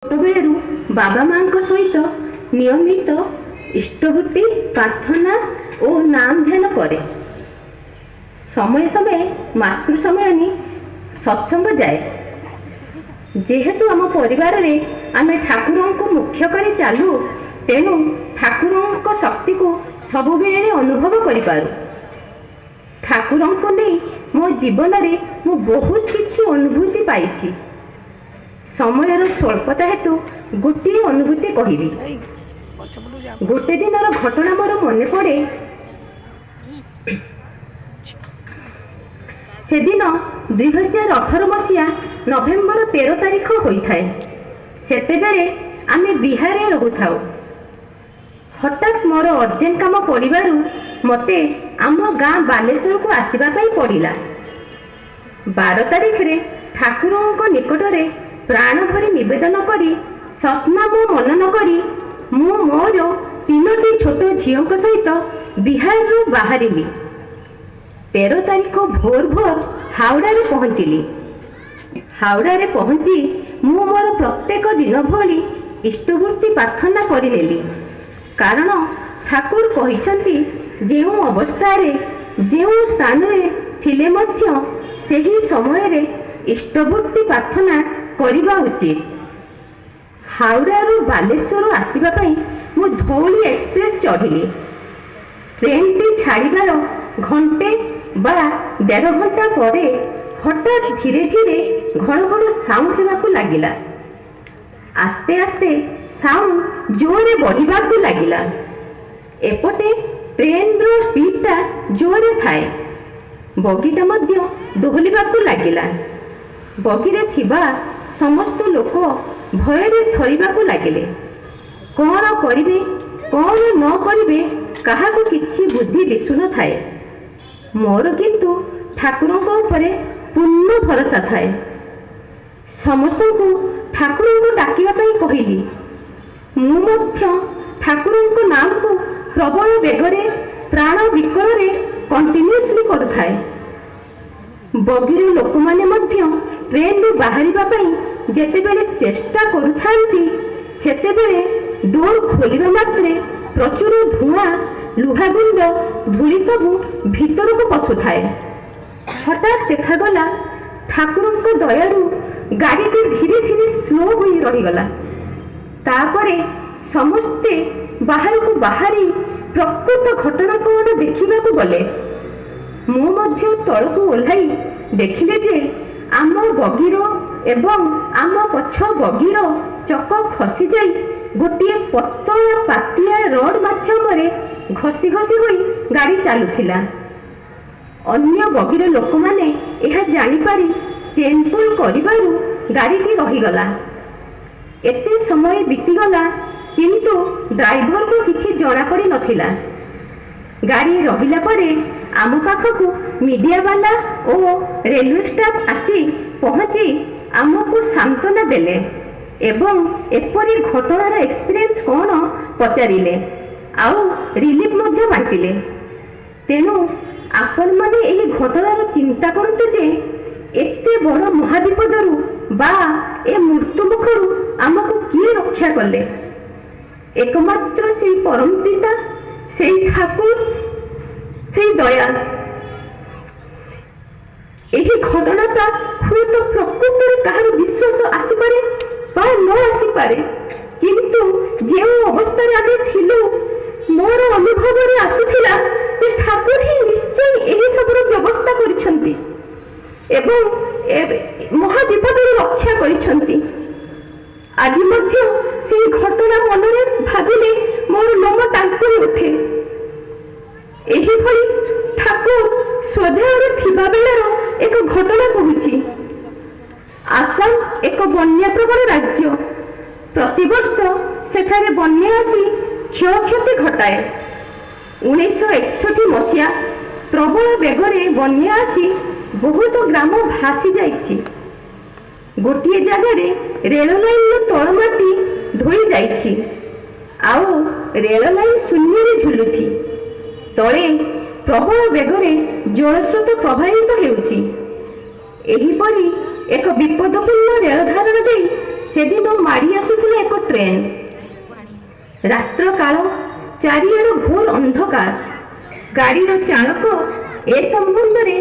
ଛୋଟବେଳରୁ ବାବା ମାଙ୍କ ସହିତ ନିୟମିତ ଇଷ୍ଟଭୂତି ପ୍ରାର୍ଥନା ଓ ନାମ ଧ୍ୟାନ କରେ। ସମୟ ସମୟ ମାତୃ ସମ୍ମିଳନୀ ସତ୍ସଙ୍ଗ ଯାଏ। ଯେହେତୁ ଆମ ପରିବାରରେ ଆମେ ଠାକୁରଙ୍କୁ ମୁଖ୍ୟ କରି ଚାଲୁ, ତେଣୁ ଠାକୁରଙ୍କ ଶକ୍ତିକୁ ସବୁବେଳେ ଅନୁଭବ କରିପାରୁ। ଠାକୁରଙ୍କୁ ନେଇ ମୋ ଜୀବନରେ ମୁଁ ବହୁତ କିଛି ଅନୁଭୂତି ପାଇଛି। ସମୟର ସ୍ୱଳ୍ପତା ହେତୁ ଗୋଟିଏ ଅନୁଭୂତି କହିବି। ଗୋଟେ ଦିନର ଘଟଣା ମୋର ମନେ ପଡ଼େ। ସେଦିନ 2018 ମସିହା ନଭେମ୍ବର 13 ତାରିଖ ହୋଇଥାଏ। ସେତେବେଳେ ଆମେ ବିହାରରେ ରହୁଥାଉ। ହଠାତ୍ ମୋର ଅର୍ଜେଣ୍ଟ କାମ ପଡ଼ିବାରୁ ମୋତେ ଆମ ଗାଁ ବାଲେଶ୍ୱରକୁ ଆସିବା ପାଇଁ ପଡ଼ିଲା। 12 ତାରିଖରେ ଠାକୁରଙ୍କ ନିକଟରେ ପ୍ରାଣ ଭରି ନିବେଦନ କରି ସତ୍ନାମ ମନନ କରି ମୁଁ ମୋର 3ଟି ଛୋଟ ଝିଅଙ୍କ ସହିତ ବିହାରରୁ ବାହାରିଲି। 13 ତାରିଖ ଭୋର ଭୋର ହାଓଡ଼ାରେ ପହଞ୍ଚିଲି। ହାଓଡ଼ାରେ ପହଞ୍ଚି ମୁଁ ମୋର ପ୍ରତ୍ୟେକ ଦିନ ଭଳି ଇଷ୍ଟଭୂତି ପ୍ରାର୍ଥନା କରିନେଲି। କାରଣ ଠାକୁର କହିଛନ୍ତି, ଯେଉଁ ଅବସ୍ଥାରେ ଯେଉଁ ସ୍ଥାନରେ ଥିଲେ ମଧ୍ୟ ସେହି ସମୟରେ ଇଷ୍ଟଭୂତି ପ୍ରାର୍ଥନା କରିବା ଉଚିତ। ହାଓଡ଼ାରୁ ବାଲେଶ୍ୱର ଆସିବା ପାଇଁ ମୁଁ ଧଉଳି ଏକ୍ସପ୍ରେସ ଚଢ଼ିଲି। ଟ୍ରେନଟି ଛାଡ଼ିବାର ଘଣ୍ଟେ ବା 1.5 ଘଣ୍ଟା ପରେ ହଠାତ୍ ଧୀରେ ଧୀରେ ଘଡ଼ ଘଡ଼ ସାଉଣ୍ଡ ହେବାକୁ ଲାଗିଲା। ଆସ୍ତେ ଆସ୍ତେ ସାଉଣ୍ଡ ଜୋରରେ ବଢ଼ିବାକୁ ଲାଗିଲା। ଏପଟେ ଟ୍ରେନର ସ୍ପିଡଟା ଜୋରରେ ଥାଏ। ବଗିଟା ମଧ୍ୟ ଦୋହଲିବାକୁ ଲାଗିଲା। ବଗିରେ ଥିବା ସମସ୍ତ ଲୋକ ଭୟରେ ଥରିବାକୁ ଲାଗିଲେ। କ'ଣ କରିବେ କ'ଣ ନ କରିବେ କାହାକୁ କିଛି ବୁଦ୍ଧି ଦିଶୁନଥାଏ। ମୋର କିନ୍ତୁ ଠାକୁରଙ୍କ ଉପରେ ପୂର୍ଣ୍ଣ ଭରସା ଥାଏ। ସମସ୍ତଙ୍କୁ ଠାକୁରଙ୍କୁ ଡାକିବା ପାଇଁ କହିଲି। ମୁଁ ମଧ୍ୟ ଠାକୁରଙ୍କ ନାମକୁ ପ୍ରବଳ ବେଗରେ ପ୍ରାଣ ବିକଳରେ କଣ୍ଟିନ୍ୟୁଅସଲି କରୁଥାଏ। ବଗିର ଲୋକମାନେ ମଧ୍ୟ ଟ୍ରେନରୁ ବାହାରିବା ପାଇଁ ଯେତେବେଳେ ଚେଷ୍ଟା କରୁଥାନ୍ତି, ସେତେବେଳେ ଡୋର ଖୋଲିବା ମାତ୍ରେ ପ୍ରଚୁର ଧୂଆଁ, ଲୁହାଗୁଣ୍ଡ, ଧୂଳି ସବୁ ଭିତରକୁ ପଶୁଥାଏ। ହଠାତ୍ ଦେଖାଗଲା, ଠାକୁରଙ୍କ ଦୟାରୁ ଗାଡ଼ିଟି ଧୀରେ ଧୀରେ ସ୍ଲୋ ହୋଇ ରହିଗଲା। ତାପରେ ସମସ୍ତେ ବାହାରକୁ ବାହାରି ପ୍ରକୃତ ଘଟଣା କ'ଣ ଦେଖିବାକୁ ଗଲେ। ମୁଁ ମଧ୍ୟ ତଳକୁ ଓହ୍ଲାଇ ଦେଖିଲି ଯେ ଆମ ବଗିର ଏବଂ ଆମ ପଛ ବଗିର ଚକ ଖସିଯାଇ ଗୋଟିଏ ପତଳା ପାତିଆ ରଡ୍ ମାଧ୍ୟମରେ ଘଷି ଘଷି ହୋଇ ଗାଡ଼ି ଚାଲୁଥିଲା। ଅନ୍ୟ ବଗିର ଲୋକମାନେ ଏହା ଜାଣିପାରି ଚେନ୍ ପୁଲ୍ କରିବାରୁ ଗାଡ଼ିଟି ରହିଗଲା। ଏତେ ସମୟ ବିତିଗଲା, କିନ୍ତୁ ଡ୍ରାଇଭରକୁ କିଛି ଜଣାପଡ଼ି ନଥିଲା। ଗାଡ଼ି ରହିଲା ପରେ ଆମ ପାଖକୁ ମିଡ଼ିଆବାଲା ଓ ରେଲୱେ ଷ୍ଟାଫ୍ ଆସି ପହଞ୍ଚି ଆମକୁ ସାନ୍ତ୍ୱନା ଦେଲେ ଏବଂ ଏପରି ଘଟଣାର ଏକ୍ସପିରିଏନ୍ସ କ'ଣ ପଚାରିଲେ, ଆଉ ରିଲିଫ୍ ମଧ୍ୟ ବାଣ୍ଟିଲେ। ତେଣୁ ଆପଣମାନେ ଏହି ଘଟଣାର ଚିନ୍ତା କରନ୍ତୁ ଯେ ଏତେ ବଡ଼ ମହାବିପଦରୁ ବା ଏ ମୃତ୍ୟୁ ମୁଖରୁ ଆମକୁ କିଏ ରକ୍ଷା କଲେ? ଏକମାତ୍ର ସେଇ ପରମ ପିତା, ସେଇ ଠାକୁର, ସେଇ ଦୟାଳ। ଏହି ଘଟଣାଟା ହୁଏତ ପ୍ରକୃତରେ କାହାର ବିଶ୍ୱାସ ଆସିପାରେ ବା ନ ଆସିପାରେ, କିନ୍ତୁ ଯେଉଁ ଅବସ୍ଥାରେ ଆମେ ଥିଲୁ, ମୋର ଅନୁଭବରେ ଆସୁଥିଲା ଯେ ଠାକୁର ହିଁ ନିଶ୍ଚୟ ଏହି ସବୁର ବ୍ୟବସ୍ଥା କରିଛନ୍ତି ଏବଂ ମହାବିପଦରୁ ରକ୍ଷା କରିଛନ୍ତି। ଆଜି ମଧ୍ୟ ସେହି ଘଟଣା ମନରେ ଭାବିଲେ ମୋର ଲୋମ ଟାଙ୍କୁରି ଉଠେ। ଏହିଭଳି ଠାକୁର ସ୍ୱଦେହରେ ଥିବା ବେଳର ଏକ ଘଟଣା କହୁଛି। ଆସାମ ଏକ ବନ୍ୟାପ୍ରବଣ ରାଜ୍ୟ। ପ୍ରତିବର୍ଷ ସେଠାରେ ବନ୍ୟା ଆସି କ୍ଷୟକ୍ଷତି ଘଟାଏ। 1961 ମସିହା ପ୍ରବଳ ବେଗରେ ବନ୍ୟା ଆସି ବହୁତ ଗ୍ରାମ ଭାସି ଯାଇଛି। ଗୋଟିଏ ଜାଗାରେ ରେଳ ଲାଇନର ତଳ ମାଟି ଧୋଇ ଯାଇଛି, ଆଉ ରେଳ ଲାଇନ ଶୂନ୍ୟରେ ଝୁଲୁଛି। ତଳେ ପ୍ରବଳ ବେଗରେ ଜଳସ୍ରୋତ ପ୍ରବାହିତ ହେଉଛି। ଏହିପରି ଏକ ବିପଦପୂର୍ଣ୍ଣ ରେଳ ଧାରଣା ଦେଇ ସେଦିନ ମାଡ଼ି ଆସୁଥିଲା ଟ୍ରେନ୍। ରାତ୍ର କାଳ, ଚାରିଆଡ଼ ଘୋର ଅନ୍ଧକାର। ଗାଡ଼ିର ଚାଳକ ଏ ସମ୍ବନ୍ଧରେ